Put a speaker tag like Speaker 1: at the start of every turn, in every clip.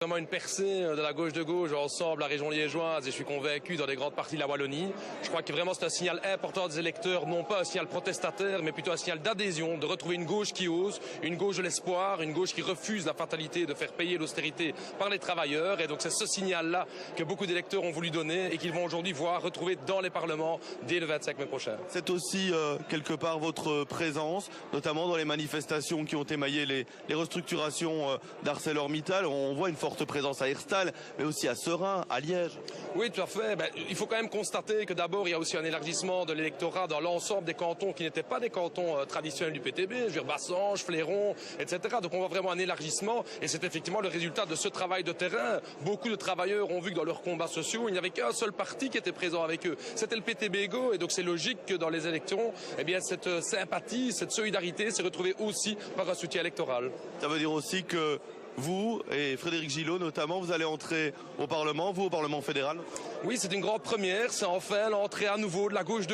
Speaker 1: Vraiment une percée de la gauche de gauche ensemble, la région liégeoise, et je suis convaincu dans des grandes parties de la Wallonie. Je crois que vraiment c'est un signal important des électeurs, non pas un signal protestataire, mais plutôt un signal d'adhésion, de retrouver une gauche qui ose, une gauche de l'espoir, une gauche qui refuse la fatalité de faire payer l'austérité par les travailleurs. Et donc c'est ce signal-là que beaucoup d'électeurs ont voulu donner et qu'ils vont aujourd'hui voir retrouver dans les parlements dès le 25 mai prochain.
Speaker 2: C'est aussi quelque part votre présence, notamment dans les manifestations qui ont émaillé les restructurations d'ArcelorMittal. On voit une forte présence à Herstal, mais aussi à Seraing, à Liège.
Speaker 1: Oui, tout à fait. Il faut quand même constater que d'abord, il y a aussi un élargissement de l'électorat dans l'ensemble des cantons qui n'étaient pas des cantons traditionnels du PTB, je veux dire Bassange, Fléron, etc. Donc on voit vraiment un élargissement et c'est effectivement le résultat de ce travail de terrain. Beaucoup de travailleurs ont vu que dans leurs combats sociaux, il n'y avait qu'un seul parti qui était présent avec eux. C'était le PTB-Go et donc c'est logique que dans les élections, eh bien, cette sympathie, cette solidarité s'est retrouvée aussi par un soutien électoral.
Speaker 2: Ça veut dire aussi que vous et Frédéric Gillot notamment, vous allez entrer au Parlement, vous au Parlement fédéral?
Speaker 1: Oui, c'est une grande première, c'est enfin l'entrée à nouveau de la gauche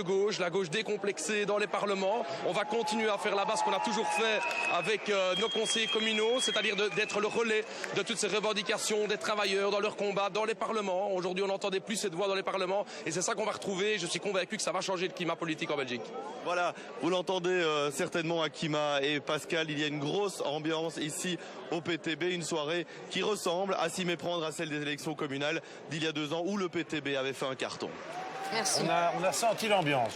Speaker 1: décomplexée dans les parlements. On va continuer à faire là-bas ce qu'on a toujours fait avec nos conseillers communaux, c'est-à-dire d'être le relais de toutes ces revendications des travailleurs dans leur combat, dans les parlements. Aujourd'hui, on n'entendait plus cette voix dans les parlements et c'est ça qu'on va retrouver. Je suis convaincu que ça va changer le climat politique en Belgique.
Speaker 2: Voilà, vous l'entendez certainement, Akima et Pascal, il y a une grosse ambiance ici au PTB, une soirée qui ressemble à s'y méprendre à celle des élections communales d'il y a 2 ans où le PTB avait fait un carton.
Speaker 3: Merci.
Speaker 4: On a senti l'ambiance.